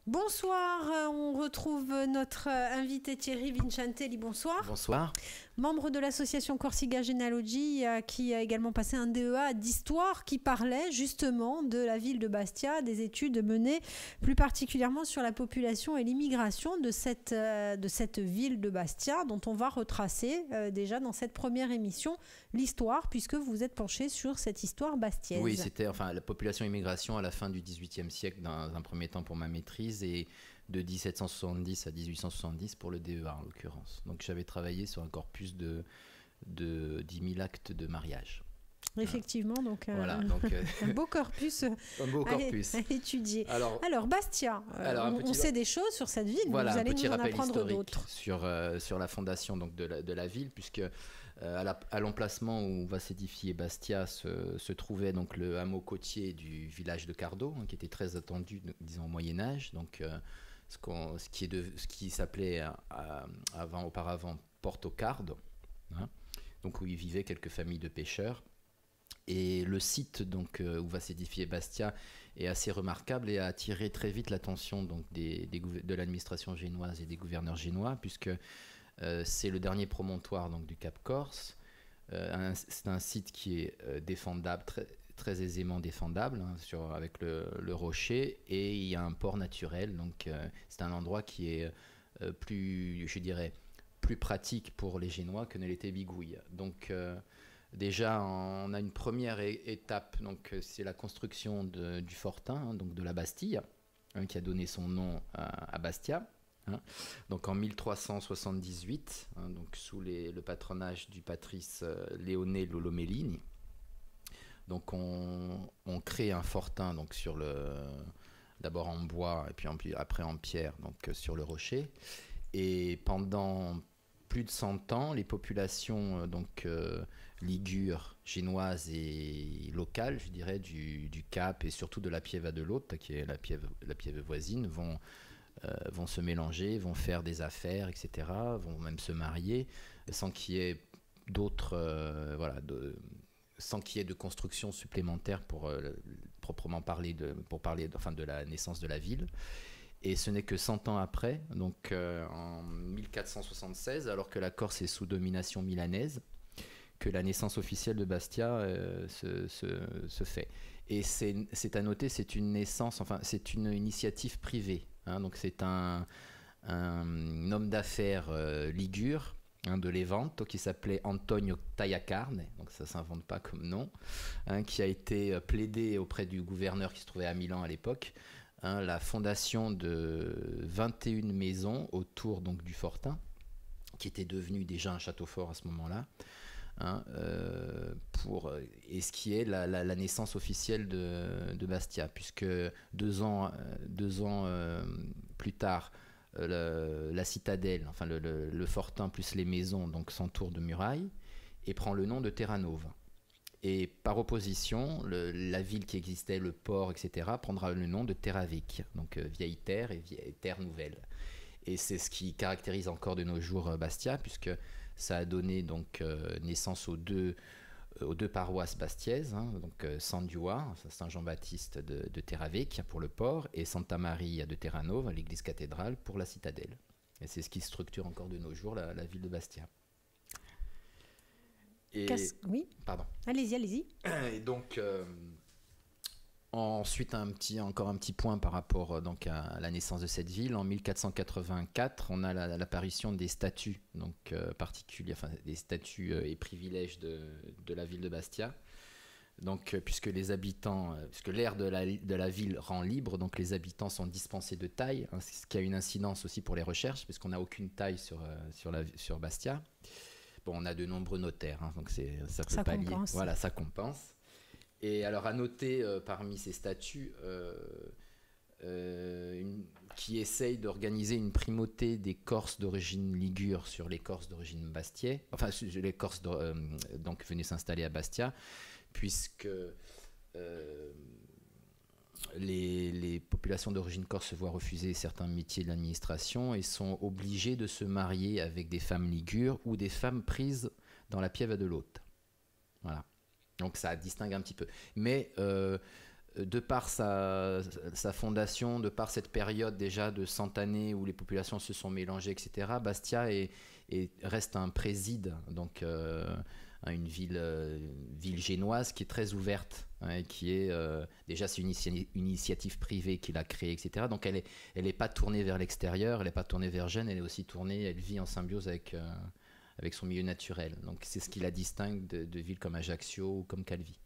Bonsoir, on retrouve notre invité Thierry Vincentelli, bonsoir. Bonsoir. Membre de l'association Corsica Genealogy, qui a également passé un DEA d'histoire qui parlait justement de la ville de Bastia, des études menées plus particulièrement sur la population et l'immigration de cette ville de Bastia, dont on va retracer déjà dans cette première émission l'histoire, puisque vous êtes penché sur cette histoire bastiaise. Oui, c'était la population immigration à la fin du XVIIIe siècle dans un premier temps pour ma maîtrise et de 1770 à 1870 pour le DEA en l'occurrence. Donc j'avais travaillé sur un corpus de 10 000 actes de mariage. Effectivement, donc, voilà, un beau corpus, à étudier. Alors Bastia, on sait des choses sur cette ville, voilà, vous allez nous en rappel apprendre d'autres. Sur la fondation donc, de la ville, puisque à l'emplacement où va s'édifier Bastia se trouvait donc, le hameau côtier du village de Cardo, qui était très attendu, disons, au Moyen-Âge. Donc, ce qui s'appelait auparavant Porto Cardo, donc, où y vivaient quelques familles de pêcheurs. Et le site donc, où va s'édifier Bastia est assez remarquable et a attiré très vite l'attention donc, de l'administration génoise et des gouverneurs génois, puisque c'est le dernier promontoire donc, du Cap Corse. C'est un site qui est défendable, très aisément défendable, avec le rocher, et il y a un port naturel. Donc, c'est un endroit qui est plus pratique pour les Génois que ne l'était Bigouille. Donc, déjà, on a une première étape, donc c'est la construction du fortin, donc de la Bastille, qui a donné son nom à Bastia. Donc en 1378, donc sous le patronage du patrice Leone Lolomellini. Donc on crée un fortin donc d'abord en bois et puis après en pierre, donc sur le rocher. Et pendant plus de 100 ans, les populations ligures, génoises et locales, je dirais, du Cap et surtout de la Pieve de l'Hôte, qui est la Pieve voisine, vont se mélanger, vont faire des affaires, etc., vont même se marier, sans qu'il y ait sans qu'il y ait de construction supplémentaire pour proprement parler de la naissance de la ville. Et ce n'est que 100 ans après, donc en 1476, alors que la Corse est sous domination milanaise, que la naissance officielle de Bastia se fait. Et c'est à noter, c'est une initiative privée. Donc c'est un homme d'affaires ligure de Levante qui s'appelait Antonio Tagliacarne, donc ça ne s'invente pas comme nom, qui a été plaidé auprès du gouverneur qui se trouvait à Milan à l'époque, la fondation de 21 maisons autour donc, du fortin, qui était devenu déjà un château fort à ce moment-là, et ce qui est la naissance officielle de Bastia, puisque deux ans plus tard, la citadelle, enfin le fortin plus les maisons donc s'entourent de murailles et prend le nom de Terranova. Et par opposition, la ville qui existait, le port, etc., prendra le nom de Terra Vecchia, donc vieille terre et terre nouvelle. Et c'est ce qui caractérise encore de nos jours Bastia, puisque ça a donné donc naissance aux deux paroisses bastiaises, donc San Giua, Saint-Jean-Baptiste de Terra Vecchia pour le port, et Santa Maria de Terranova, l'église cathédrale, pour la citadelle. Et c'est ce qui structure encore de nos jours la ville de Bastia. Oui. Pardon. Allez-y. Et donc, ensuite, encore un petit point par rapport donc, à la naissance de cette ville. En 1484, on a l'apparition des statuts donc, particuliers, enfin des statuts et privilèges de la ville de Bastia. Donc, puisque l'aire de la ville rend libre, donc les habitants sont dispensés de taille, ce qui a une incidence aussi pour les recherches, puisqu'on n'a aucune taille sur Bastia. Bon, on a de nombreux notaires, donc ça peut pallier. Compense. Voilà, ça compense. Et alors, à noter parmi ces statuts qui essayent d'organiser une primauté des Corses d'origine ligure sur les Corses d'origine bastiais, enfin, sur les Corses donc venus s'installer à Bastia, puisque les populations d'origine corse se voient refuser certains métiers de l'administration et sont obligées de se marier avec des femmes ligures ou des femmes prises dans la Pieve de l'Hôte. Voilà. Donc ça distingue un petit peu. Mais de par sa fondation, de par cette période déjà de 100 années où les populations se sont mélangées, etc., Bastia reste un préside, donc une ville génoise qui est très ouverte, et qui est déjà c'est une initiative privée qu'il a créée, etc. Donc elle est pas tournée vers l'extérieur, elle n'est pas tournée vers Gênes, elle est aussi tournée, elle vit en symbiose avec son milieu naturel. Donc c'est ce qui la distingue de villes comme Ajaccio ou comme Calvi.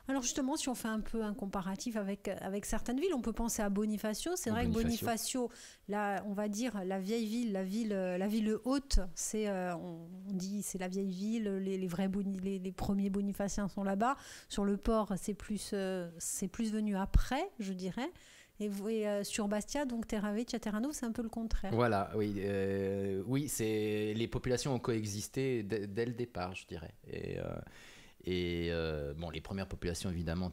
Alors justement, si on fait un peu un comparatif avec certaines villes, on peut penser à Bonifacio. C'est vrai que Bonifacio, là, on va dire la vieille ville, la ville haute, c'est, on dit c'est la vieille ville, les premiers Bonifaciens sont là-bas. Sur le port, c'est plus venu après, je dirais. Et sur Bastia, donc Terravecchia, Terrano, c'est un peu le contraire. Voilà, oui, les populations ont coexisté dès le départ, je dirais. Et les premières populations, évidemment,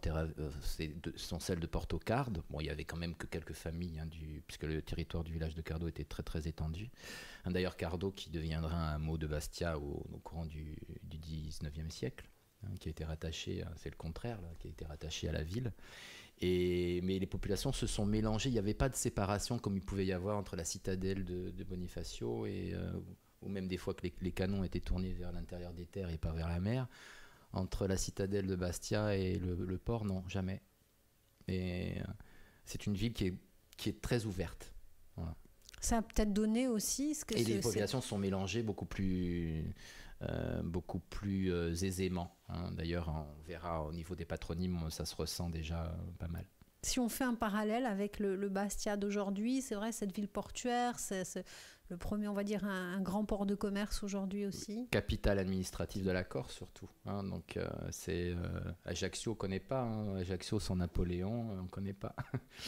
sont celles de Portocarde. Bon, il y avait quand même que quelques familles, puisque le territoire du village de Cardo était très, très étendu. D'ailleurs, Cardo, qui deviendra un hameau de Bastia au courant du 19e siècle, qui a été rattaché, c'est le contraire, là, qui a été rattaché à la ville. Mais les populations se sont mélangées. Il n'y avait pas de séparation comme il pouvait y avoir entre la citadelle de Bonifacio, ou même des fois que les canons étaient tournés vers l'intérieur des terres et pas vers la mer. Entre la citadelle de Bastia et le port, non, jamais. Et c'est une ville qui est très ouverte. Voilà. Ça a peut-être donné aussi... Et les populations sont mélangées beaucoup plus aisément. D'ailleurs, on verra au niveau des patronymes, ça se ressent déjà pas mal. Si on fait un parallèle avec le Bastia d'aujourd'hui, c'est vrai, cette ville portuaire, c'est le premier, on va dire, un grand port de commerce aujourd'hui aussi. Capitale administrative de la Corse, surtout. Donc, c'est Ajaccio, on ne connaît pas. Ajaccio, sans Napoléon, on ne connaît pas.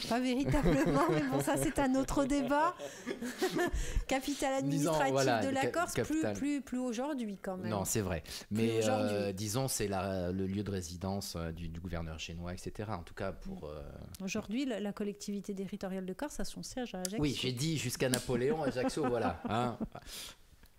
Pas véritablement, mais bon, ça, c'est un autre débat. Capitale administrative de la Corse, plus aujourd'hui, quand même. Non, c'est vrai. Mais disons, c'est le lieu de résidence du gouverneur génois, etc. En tout cas, pour... Aujourd'hui, la collectivité territoriale de Corse a son siège à Ajaccio. Oui, j'ai dit jusqu'à Napoléon, Ajaccio, voilà.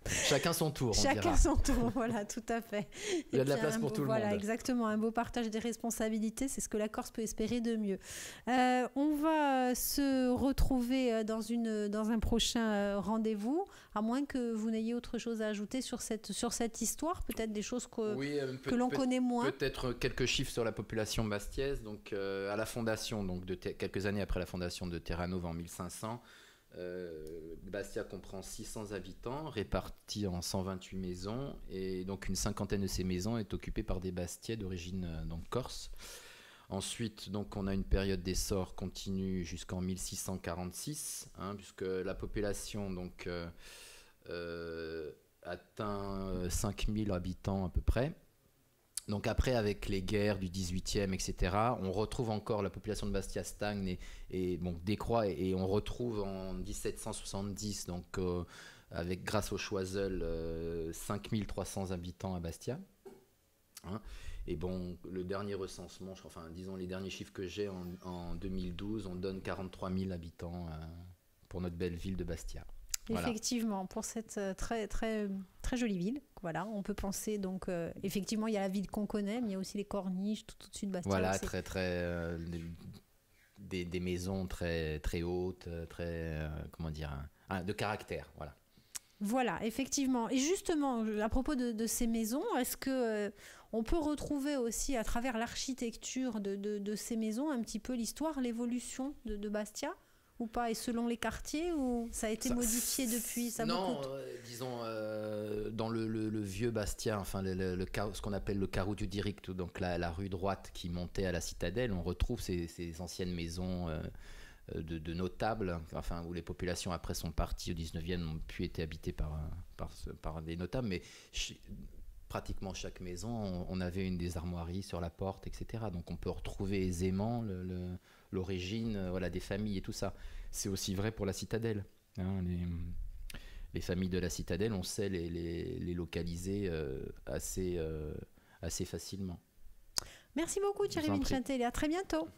Chacun son tour, on Chacun dira. son tour, voilà, tout à fait. Il y a de la place pour tout le monde. Voilà, exactement, un beau partage des responsabilités, c'est ce que la Corse peut espérer de mieux. On va se retrouver dans un prochain rendez-vous, à moins que vous n'ayez autre chose à ajouter sur cette histoire, peut-être des choses que l'on connaît moins. Peut-être quelques chiffres sur la population bastiaise. Donc, à la fondation, quelques années après la fondation de Terranova en 1500, Bastia comprend 600 habitants répartis en 128 maisons, et donc une cinquantaine de ces maisons est occupée par des Bastiais d'origine corse. Ensuite, donc, on a une période d'essor continue jusqu'en 1646, puisque la population atteint 5000 habitants à peu près. Donc après, avec les guerres du 18e, etc., on retrouve encore la population de Bastia stagne et décroît, et on retrouve en 1770, donc grâce au Choiseul, 5300 habitants à Bastia. Et bon, le dernier recensement, disons les derniers chiffres que j'ai en 2012, on donne 43 000 habitants pour notre belle ville de Bastia. Voilà. Effectivement, pour cette très, très, très jolie ville. Voilà, on peut penser, donc, effectivement, il y a la ville qu'on connaît, mais il y a aussi les corniches tout au-dessus de Bastia. Voilà, très, très, des maisons très, très hautes, très, de caractère, voilà. Voilà, effectivement. Et justement, à propos de ces maisons, est-ce que on peut retrouver aussi, à travers l'architecture de ces maisons, un petit peu l'histoire, l'évolution de Bastia ? Ou pas, et selon les quartiers, ou ça a été modifié depuis Non, disons, dans le vieux Bastia, ce qu'on appelle le Carro du Diritto, donc la rue droite qui montait à la citadelle, on retrouve ces anciennes maisons de notables, où les populations après sont parties au 19e, n'ont pu être habitées par des notables, mais pratiquement chaque maison, on avait des armoiries sur la porte, etc. Donc on peut retrouver aisément l'origine des familles et tout ça. C'est aussi vrai pour la citadelle. Les familles de la citadelle, on sait les localiser assez facilement. Merci beaucoup Thierry Vincente, et à très bientôt.